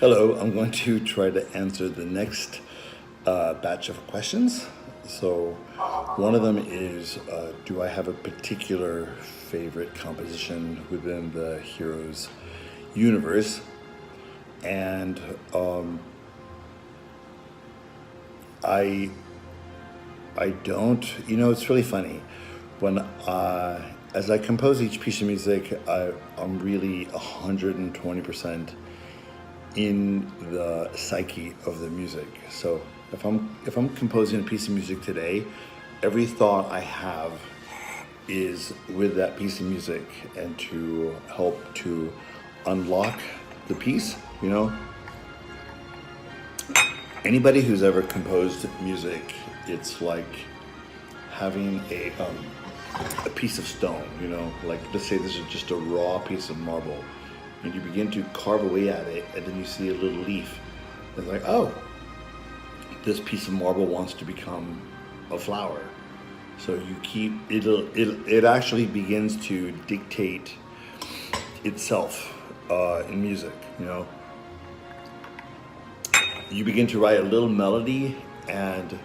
Hello, I'm going to try to answer the next batch of questions. So, one of them is do I have a particular favorite composition within the Heroes universe? And I, I don't. You know, it's really funny. When as I compose each piece of music, I'm really 120% in the psyche of the music. So if I'm composing a piece of music today, every thought I have is with that piece of music and to help to unlock the piece. You know, anybody who's ever composed music, it's like having a piece of stone. You know, like let's say this is just a raw piece of marble, and you begin to carve away at it, and then you see a little leaf. It's like, oh, this piece of marble wants to become a flower. So you keep it actually begins to dictate itself in music. You know, you begin to write a little melody, and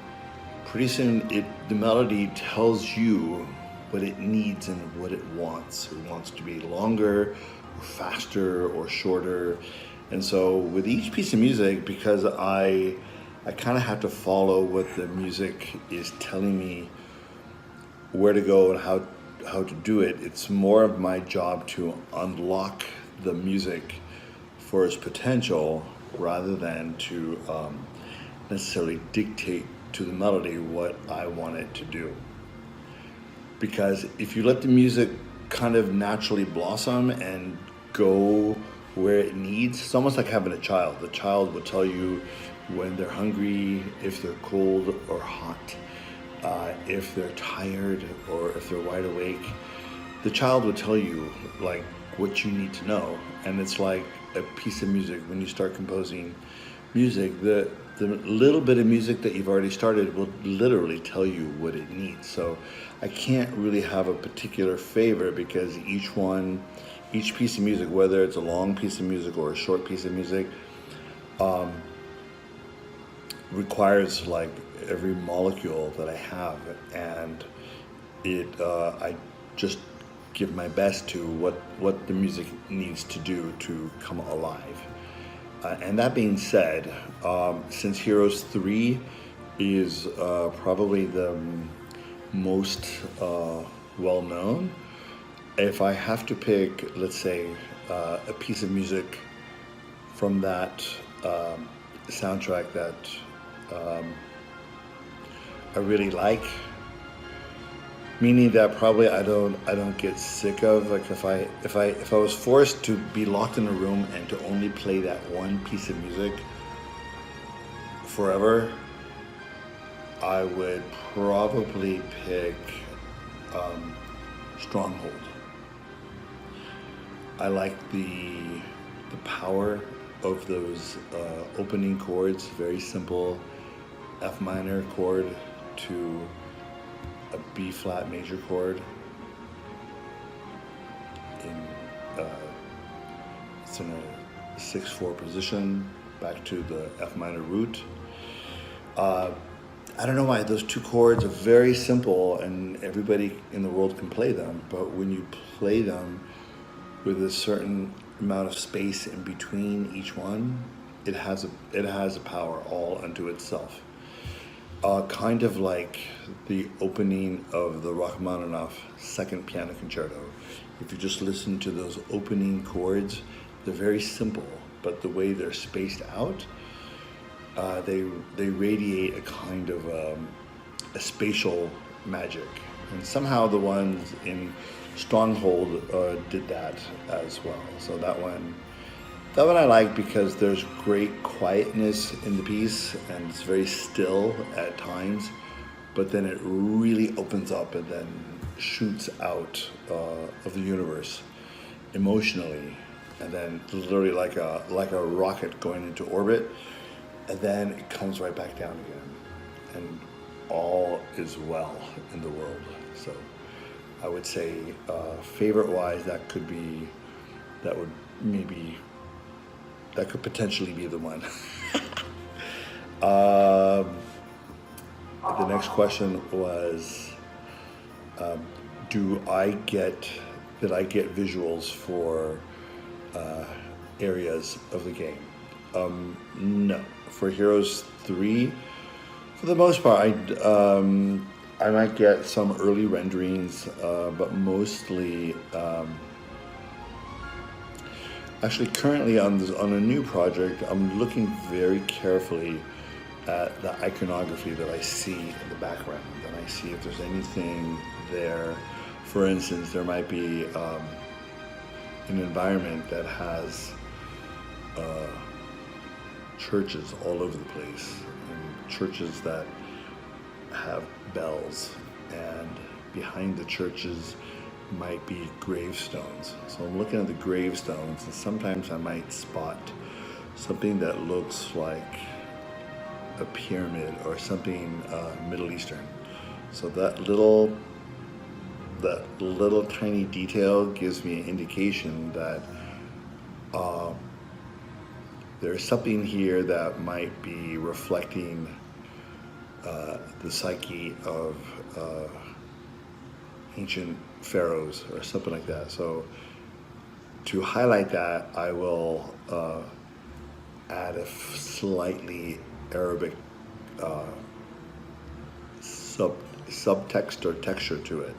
pretty soon the melody tells you what it needs and what it wants. It wants to be longer, or faster, or shorter. And so with each piece of music, because I kind of have to follow what the music is telling me where to go and how to do it, it's more of my job to unlock the music for its potential rather than to necessarily dictate to the melody what I want it to do. Because if you let the music kind of naturally blossom and go where it needs, it's almost like having a child. The child will tell you when they're hungry, if they're cold or hot, if they're tired or if they're wide awake. The child will tell you like what you need to know. And it's like a piece of music. When you start composing music, the little bit of music that you've already started will literally tell you what it needs. So I can't really have a particular favorite because each piece of music, whether it's a long piece of music or a short piece of music, requires like every molecule that I have, and I just give my best to what the music needs to do to come alive. And that being said, since Heroes 3 is probably the most well known, if I have to pick, let's say, a piece of music from that soundtrack that I really like, meaning that probably I don't get sick of, like if I was forced to be locked in a room and to only play that one piece of music forever, I would probably pick Stronghold. I like the power of those opening chords, very simple F minor chord to a B flat major chord it's in a 6/4 position back to the F minor root. I don't know why those two chords are very simple and everybody in the world can play them, but when you play them with a certain amount of space in between each one, it has a power all unto itself. Kind of like the opening of the Rachmaninoff Second Piano Concerto. If you just listen to those opening chords, they're very simple, but the way they're spaced out, they radiate a kind of a spatial magic. And somehow the ones in Stronghold did that as well. So that one I like because there's great quietness in the piece and it's very still at times, but then it really opens up and then shoots out of the universe emotionally, and then literally like a rocket going into orbit, and then it comes right back down again, and all is well in the world. So I would say favorite wise, that would maybe that could potentially be the one. The next question was, did I get visuals for areas of the game? No. For Heroes 3, for the most part, I might get some early renderings, but mostly, actually currently on a new project, I'm looking very carefully at the iconography that I see in the background, and I see if there's anything there. For instance, there might be an environment that has churches all over the place, and churches that have bells, and behind the churches might be gravestones. So I'm looking at the gravestones, and sometimes I might spot something that looks like a pyramid or something Middle Eastern. So that little tiny detail gives me an indication that there's something here that might be reflecting the psyche of ancient pharaohs or something like that. So to highlight that, I will add a slightly Arabic subtext or texture to it.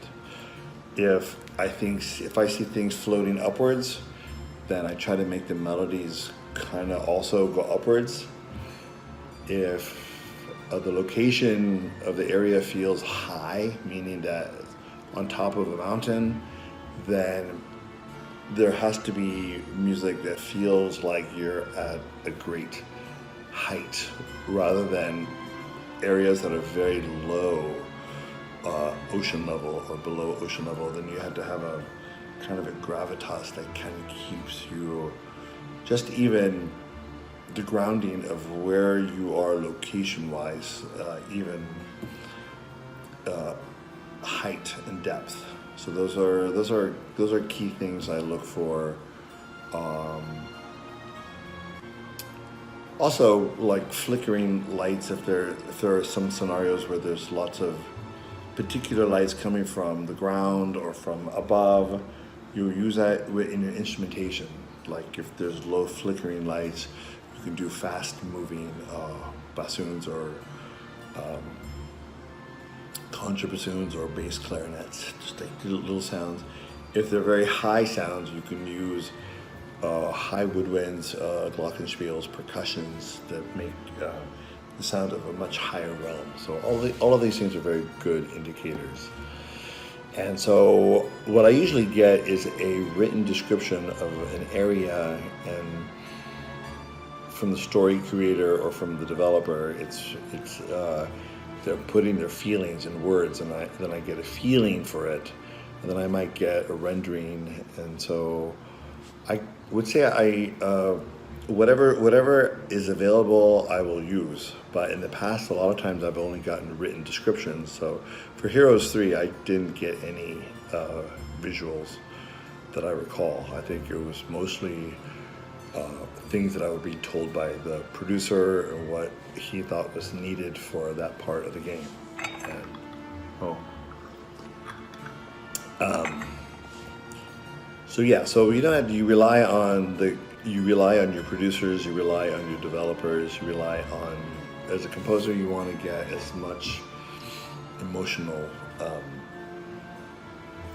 If I see things floating upwards, then I try to make the melodies kind of also go upwards. If the location of the area feels high, meaning that on top of a mountain, then there has to be music that feels like you're at a great height, rather than areas that are very low ocean level or below ocean level. Then you have to have a kind of a gravitas that kind of keeps you just even the grounding of where you are location-wise, even height and depth. So those are key things I look for. Also, like flickering lights. If there are some scenarios where there's lots of particular lights coming from the ground or from above, you use that in your instrumentation. Like if there's low flickering lights, you can do fast moving bassoons or contrabassoons or bass clarinets, just like little sounds. If they're very high sounds, you can use high woodwinds, glockenspiels, percussions that make the sound of a much higher realm. So all of these things are very good indicators. And so what I usually get is a written description of an area, and from the story creator or from the developer, it's they're putting their feelings in words, and then I get a feeling for it, and then I might get a rendering. And so I would say whatever is available I will use, but in the past a lot of times I've only gotten written descriptions. So for Heroes 3 I didn't get any visuals that I recall. I think it was mostly things that I would be told by the producer or what he thought was needed for that part of the game. So yeah, so you rely on your producers, you rely on your developers, you rely on, as a composer, you want to get as much emotional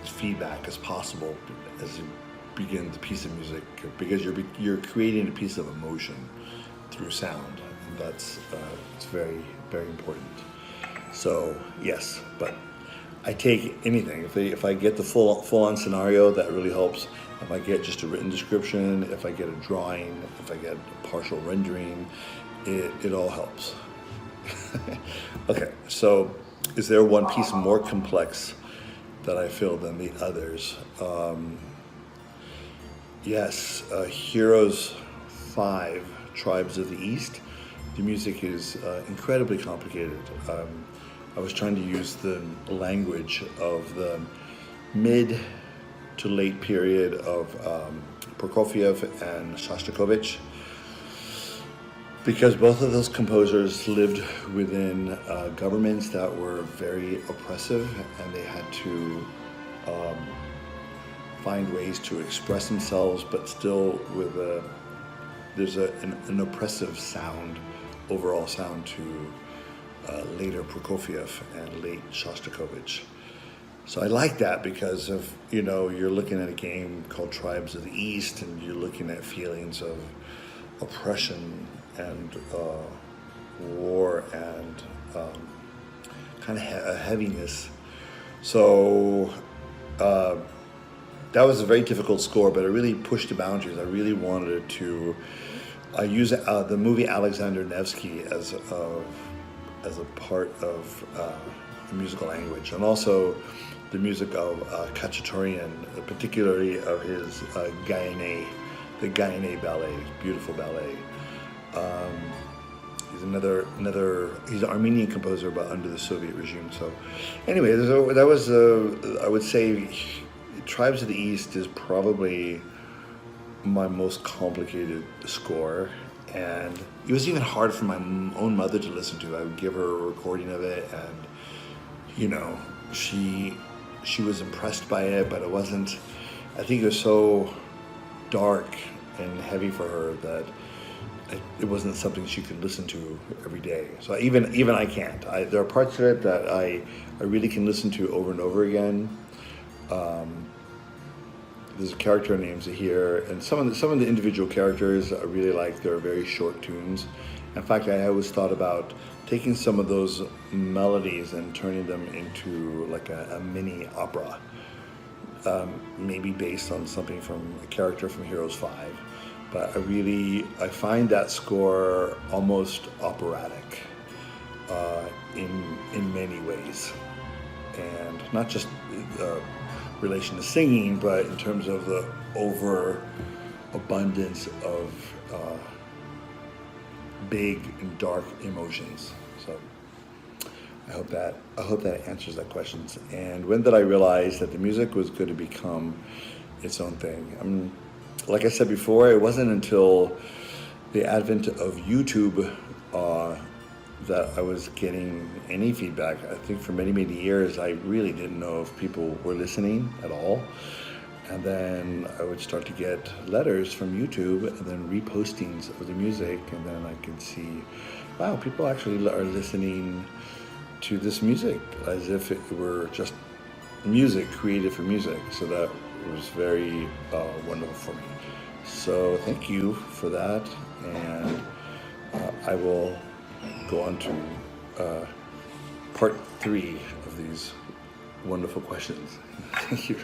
feedback as possible as you begin the piece of music, because you're creating a piece of emotion through sound, and that's it's very, very important. So yes, but I take anything. If I get the full-on scenario, that really helps. If I get just a written description, if I get a drawing, if I get a partial rendering, it all helps. Okay, so is there one piece more complex that I feel than the others? Yes, Heroes 5, Tribes of the East. The music is incredibly complicated. I was trying to use the language of the mid to late period of Prokofiev and Shostakovich. because both of those composers lived within governments that were very oppressive, and they had to find ways to express themselves, but still with there's an oppressive sound, overall sound to later Prokofiev and late Shostakovich. So I like that because of, you're looking at a game called Tribes of the East, and you're looking at feelings of oppression and war and kind of a heaviness. So that was a very difficult score, but it really pushed the boundaries. I really wanted to use the movie Alexander Nevsky as a part of the musical language, and also the music of Khachaturian, particularly of his Gayane, the Gayane ballet, beautiful ballet. He's he's an Armenian composer, but under the Soviet regime. So anyway, that was, I would say, Tribes of the East is probably my most complicated score. And it was even hard for my own mother to listen to. I would give her a recording of it, and she was impressed by it, but it wasn't. I think it was so dark and heavy for her that it wasn't something she could listen to every day. So even I can't. There are parts of it that I really can listen to over and over again. There's a character named Zahir, and some of the individual characters I really like. They're very short tunes. In fact, I always thought about taking some of those melodies and turning them into like a mini opera, maybe based on something from a character from Heroes 5. But I find that score almost operatic in many ways, and not just relation to singing, but in terms of the overabundance of big and dark emotions. So I hope that answers that question. And when did I realize that the music was going to become its own thing? Like I said before, it wasn't until the advent of YouTube that I was getting any feedback. I think for many, many years, I really didn't know if people were listening at all. And then I would start to get letters from YouTube and then repostings of the music. And then I could see, wow, people actually are listening to this music as if it were just music created for music. So that was very wonderful for me. So thank you for that. And I will go on to part 3 of these wonderful questions. Thank you.